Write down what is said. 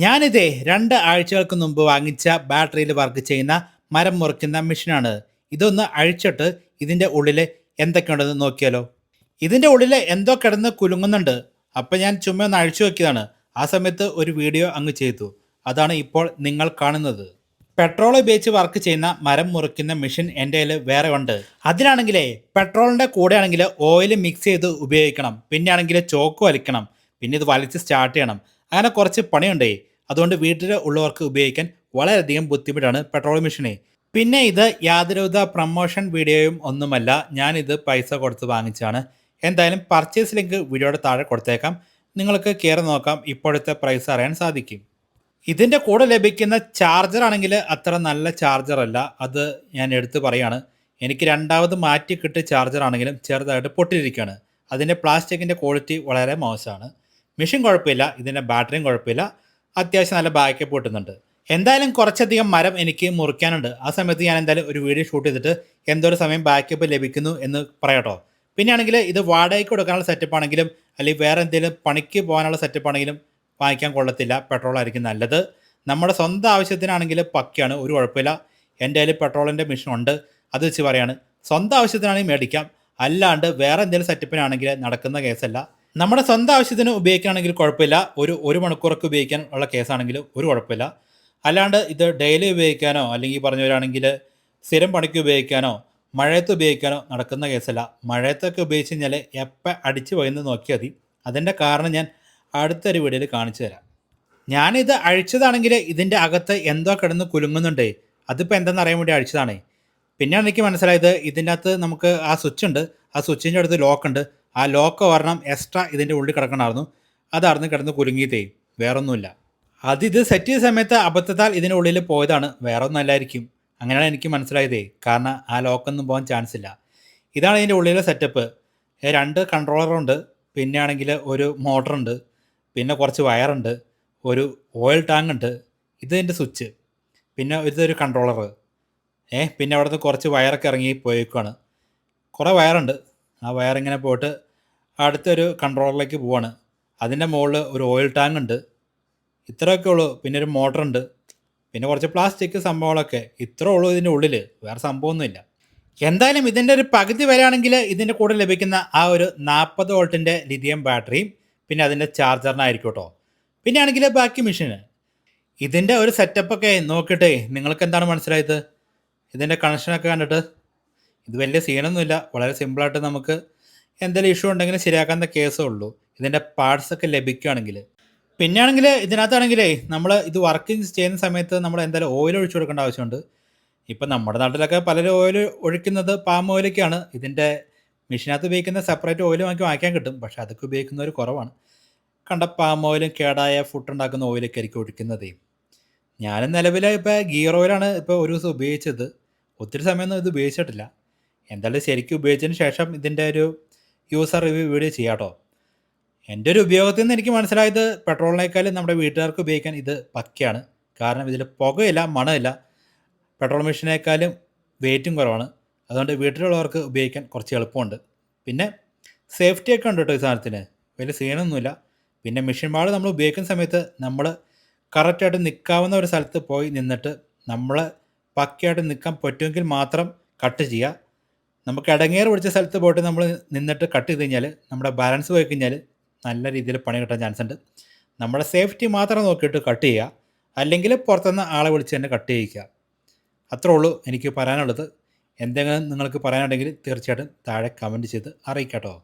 ഞാനിതേ 2 ആഴ്ചകൾക്ക് മുമ്പ് വാങ്ങിച്ച ബാറ്ററിയിൽ വർക്ക് ചെയ്യുന്ന മരം മുറിക്കുന്ന മെഷീനാണ്. ഇതൊന്ന് അഴിച്ചിട്ട് ഇതിൻ്റെ ഉള്ളിൽ എന്തൊക്കെയുണ്ടെന്ന് നോക്കിയാലോ. ഇതിൻ്റെ ഉള്ളിൽ എന്തോ കിടന്ന് കുലുങ്ങുന്നുണ്ട്. അപ്പം ഞാൻ ചുമ്മാ ഒന്ന് അഴിച്ചു നോക്കിയതാണ്. ആ സമയത്ത് ഒരു വീഡിയോ അങ്ങ് ചെയ്തു. അതാണ് ഇപ്പോൾ നിങ്ങൾ കാണുന്നത്. പെട്രോൾ ഉപയോഗിച്ച് വർക്ക് ചെയ്യുന്ന മരം മുറിക്കുന്ന മെഷീൻ എൻ്റെ കയ്യിൽ വേറെ ഉണ്ട്. അതിലാണെങ്കിലേ പെട്രോളിൻ്റെ കൂടെ ആണെങ്കിൽ ഓയിൽ മിക്സ് ചെയ്ത് ഉപയോഗിക്കണം. പിന്നെ ആണെങ്കിൽ ചോക്ക് വലിക്കണം. പിന്നെ ഇത് വലിച്ച് സ്റ്റാർട്ട് ചെയ്യണം. അങ്ങനെ കുറച്ച് പണിയുണ്ടേ. അതുകൊണ്ട് വീട്ടിൽ ഉള്ളവർക്ക് ഉപയോഗിക്കാൻ വളരെയധികം ബുദ്ധിമുട്ടാണ് പെട്രോൾ മെഷീനെ. പിന്നെ ഇത് യാതൊരുവിധ പ്രൊമോഷൻ വീഡിയോയും ഒന്നുമല്ല. ഞാനിത് പൈസ കൊടുത്ത് വാങ്ങിച്ചാണ്. എന്തായാലും പർച്ചേസ് ലിങ്ക് വീഡിയോയുടെ താഴെ കൊടുത്തേക്കാം. നിങ്ങൾക്ക് കയറി നോക്കാം. ഇപ്പോഴത്തെ പ്രൈസ് അറിയാൻ സാധിക്കും. ഇതിൻ്റെ കൂടെ ലഭിക്കുന്ന ചാർജർ ആണെങ്കിൽ അത്ര നല്ല ചാർജർ അല്ല. അത് ഞാൻ എടുത്തു പറയാണ്. എനിക്ക് രണ്ടാമത് മാറ്റി കിട്ടിയ ചാർജർ ആണെങ്കിലും ചെറുതായിട്ട് പൊട്ടിയിരിക്കുകയാണ്. അതിൻ്റെ പ്ലാസ്റ്റിക്കിൻ്റെ ക്വാളിറ്റി വളരെ മോശമാണ്. മെഷീൻ കുഴപ്പമില്ല, ഇതിൻ്റെ ബാറ്ററിയും കുഴപ്പമില്ല, അത്യാവശ്യം നല്ല ബാക്കപ്പ് കിട്ടുന്നുണ്ട്. എന്തായാലും കുറച്ചധികം മരം എനിക്ക് മുറിക്കാനുണ്ട്. ആ സമയത്ത് ഞാൻ എന്തായാലും ഒരു വീഡിയോ ഷൂട്ട് ചെയ്തിട്ട് എന്തോരം സമയം ബാക്കപ്പ് ലഭിക്കുന്നു എന്ന് പറയാട്ടോ. പിന്നെ ആണെങ്കിൽ ഇത് വാടകയ്ക്ക് കൊടുക്കാനുള്ള സെറ്റപ്പ് ആണെങ്കിലും അല്ലെങ്കിൽ വേറെ എന്തെങ്കിലും പണിക്ക് പോകാനുള്ള സെറ്റപ്പ് ആണെങ്കിലും വാങ്ങിക്കാൻ കൊള്ളത്തില്ല. പെട്രോൾ ആയിരിക്കും നല്ലത്. നമ്മുടെ സ്വന്തം ആവശ്യത്തിനാണെങ്കിൽ പക്കയാണ്, ഒരു കുഴപ്പമില്ല. എൻ്റെ കയ്യിൽ പെട്രോളിൻ്റെ മെഷീൻ ഉണ്ട്, അത് വെച്ച് പറയാണ്. സ്വന്തം ആവശ്യത്തിനാണെങ്കിൽ മേടിക്കാം, അല്ലാണ്ട് വേറെ എന്തെങ്കിലും സെറ്റപ്പിനാണെങ്കിൽ നടക്കുന്ന കേസല്ല. നമ്മുടെ സ്വന്തം ആവശ്യത്തിന് ഉപയോഗിക്കുകയാണെങ്കിൽ കുഴപ്പമില്ല. ഒരു മണിക്കൂറൊക്കെ ഉപയോഗിക്കാൻ ഉള്ള കേസാണെങ്കിൽ ഒരു കുഴപ്പമില്ല. അല്ലാണ്ട് ഇത് ഡെയിലി ഉപയോഗിക്കാനോ അല്ലെങ്കിൽ പറഞ്ഞവരാണെങ്കിൽ സ്ഥിരം പണിക്ക് ഉപയോഗിക്കാനോ മഴയത്ത് ഉപയോഗിക്കാനോ നടക്കുന്ന കേസല്ല. മഴയത്തൊക്കെ ഉപയോഗിച്ച് കഴിഞ്ഞാൽ എപ്പോൾ അടിച്ച് പോയെന്ന് നോക്കിയാൽ മതി. അതിൻ്റെ കാരണം ഞാൻ അടുത്തൊരു വീഡിയോയിൽ കാണിച്ചു തരാം. ഞാനിത് അഴിച്ചതാണെങ്കിൽ ഇതിൻ്റെ അകത്ത് എന്തോ കിടന്ന് കുലുങ്ങുന്നുണ്ട്. അതിപ്പോൾ എന്താണെന്ന് അറിയാൻ വേണ്ടി അഴിച്ചതാണ്. പിന്നെയാണ് എനിക്ക് മനസ്സിലായത് ഇതിൻ്റെ അകത്ത് നമുക്ക് ആ സ്വിച്ച് ഉണ്ട്, ആ സ്വിച്ചിൻ്റെ അടുത്ത് ലോക്കുണ്ട്. ആ ലോക്ക് ഒരെണ്ണം എക്സ്ട്രാ ഇതിൻ്റെ ഉള്ളിൽ കിടക്കണമായിരുന്നു. അതായിരുന്നു കിടന്ന് കുലുങ്ങിയതേ, വേറൊന്നുമില്ല. ഇത് സെറ്റ് ചെയ്ത സമയത്ത് അബദ്ധത്താൽ ഇതിൻ്റെ ഉള്ളിൽ പോയതാണ്, വേറെ ഒന്നും അല്ലായിരിക്കും. അങ്ങനെയാണ് എനിക്ക് മനസ്സിലായതേ. കാരണം ആ ലോക്കൊന്നും പോകാൻ ചാൻസ് ഇല്ല. ഇതാണ് ഇതിൻ്റെ ഉള്ളിലെ സെറ്റപ്പ്. 2 കൺട്രോളറുണ്ട്, പിന്നെ ആണെങ്കിൽ ഒരു മോട്ടറുണ്ട്, പിന്നെ കുറച്ച് വയറുണ്ട്, ഒരു ഓയിൽ ടാങ്ക് ഉണ്ട്, ഇതിൻ്റെ സ്വിച്ച്, പിന്നെ ഇതൊരു കൺട്രോളർ. പിന്നെ അവിടുന്ന് കുറച്ച് വയറൊക്കെ ഇറങ്ങി പോയേക്കാണ്. കുറേ വയറുണ്ട്. ആ വയറിങ്ങനെ പോയിട്ട് അടുത്തൊരു കൺട്രോളറിലേക്ക് പോവാണ്. അതിൻ്റെ മുകളിൽ ഒരു ഓയിൽ ടാങ്ക് ഉണ്ട്. ഇത്രയൊക്കെ ഉള്ളൂ. പിന്നെ ഒരു മോട്ടറുണ്ട്, പിന്നെ കുറച്ച് പ്ലാസ്റ്റിക് സംഭവങ്ങളൊക്കെ. ഇത്രേ ഉള്ളൂ ഇതിൻ്റെ ഉള്ളിൽ, വേറെ സംഭവമൊന്നുമില്ല. എന്തായാലും ഇതിൻ്റെ ഒരു പകുതി വരെയാണെങ്കിൽ ഇതിൻ്റെ കൂടെ ലഭിക്കുന്ന ആ ഒരു 40 വോൾട്ടിൻ്റെ ലിഥിയം ബാറ്ററിയും പിന്നെ അതിൻ്റെ ചാർജറിനായിരിക്കും കേട്ടോ. പിന്നെ ആണെങ്കിൽ ബാക്കി മെഷീന് ഇതിൻ്റെ ഒരു സെറ്റപ്പൊക്കെ നോക്കിയിട്ടേ നിങ്ങൾക്ക് എന്താണ് മനസ്സിലായത്? ഇതിൻ്റെ കണക്ഷനൊക്കെ കണ്ടിട്ട് ഇത് വലിയ സീനൊന്നുമില്ല. വളരെ സിമ്പിളായിട്ട് നമുക്ക് എന്തെങ്കിലും ഇഷ്യൂ ഉണ്ടെങ്കിൽ ശരിയാക്കാവുന്ന കേസേ ഉള്ളൂ, ഇതിൻ്റെ പാർട്സൊക്കെ ലഭിക്കുകയാണെങ്കിൽ. പിന്നെ ആണെങ്കിൽ ഇതിനകത്താണെങ്കിലേ നമ്മൾ ഇത് വർക്കിംഗ് ചെയ്യുന്ന സമയത്ത് നമ്മൾ എന്തായാലും ഓയിൽ ഒഴിച്ചു കൊടുക്കേണ്ട ആവശ്യമുണ്ട്. ഇപ്പം നമ്മുടെ നാട്ടിലൊക്കെ പലരും ഓയിൽ ഒഴിക്കുന്നത് പാം ഓയിലൊക്കെയാണ്. ഇതിൻ്റെ മെഷീനകത്ത് ഉപയോഗിക്കുന്ന സെപ്പറേറ്റ് ഓയിൽ നമുക്ക് വാങ്ങിക്കാൻ കിട്ടും, പക്ഷേ അതൊക്കെ ഉപയോഗിക്കുന്നവർ കുറവാണ്. കണ്ട പാം ഓയിലും കേടായ ഫുഡ് ഉണ്ടാക്കുന്ന ഓയിലൊക്കെ ആയിരിക്കും ഒഴിക്കുന്നതേ. ഞാനും നിലവിൽ ഇപ്പോൾ ഗിയർ ഓയിലാണ് ഇപ്പോൾ ഒരു ദിവസം ഉപയോഗിച്ചത്. ഒത്തിരി സമയമൊന്നും ഇത് ഉപയോഗിച്ചിട്ടില്ല. എന്തായാലും ശരിക്കും ഉപയോഗിച്ചതിന് ശേഷം ഇതിൻ്റെ ഒരു യൂസർ റിവ്യൂ വീഡിയോ ചെയ്യാം കേട്ടോ. എൻ്റെ ഒരു ഉപയോഗത്തിൽ നിന്ന് എനിക്ക് മനസ്സിലായത് പെട്രോളിനേക്കാളും നമ്മുടെ വീട്ടുകാർക്ക് ഉപയോഗിക്കാൻ ഇത് പക്കയാണ്. കാരണം ഇതിൽ പുകയില്ല, മണമില്ല. പെട്രോൾ മെഷീനേക്കാളും വെയിറ്റും കുറവാണ്. അതുകൊണ്ട് വീട്ടിലുള്ളവർക്ക് ഉപയോഗിക്കാൻ കുറച്ച് എളുപ്പമുണ്ട്. പിന്നെ സേഫ്റ്റിയൊക്കെ ഉണ്ട് കേട്ടോ ഈ സാധനത്തിന്, വലിയ സീനൊന്നുമില്ല. പിന്നെ മെഷീൻ ബാൾ നമ്മൾ ഉപയോഗിക്കുന്ന സമയത്ത് നമ്മൾ കറക്റ്റായിട്ട് നിൽക്കാവുന്ന ഒരു സ്ഥലത്ത് പോയി നിന്നിട്ട് നമ്മൾ പക്കയായിട്ട് നിൽക്കാൻ പറ്റുമെങ്കിൽ മാത്രം കട്ട് ചെയ്യുക. നമുക്ക് ഇടങ്ങേറ് പിടിച്ച സ്ഥലത്ത് പോയിട്ട് നമ്മൾ നിന്നിട്ട് കട്ട് ചെയ്ത് കഴിഞ്ഞാൽ നമ്മുടെ ബാലൻസ് പോയി കഴിഞ്ഞാൽ നല്ല രീതിയിൽ പണി കിട്ടാൻ ചാൻസ് ഉണ്ട്. നമ്മുടെ സേഫ്റ്റി മാത്രം നോക്കിയിട്ട് കട്ട് ചെയ്യുക, അല്ലെങ്കിൽ പുറത്തുനിന്ന് ആളെ വിളിച്ച് തന്നെ കട്ട് ചെയ്യിക്കുക. അത്രേ ഉള്ളൂ എനിക്ക് പറയാനുള്ളത്. എന്തെങ്കിലും നിങ്ങൾക്ക് പറയാനുണ്ടെങ്കിൽ തീർച്ചയായിട്ടും താഴെ കമൻറ്റ് ചെയ്ത് അറിയിക്കാം കേട്ടോ.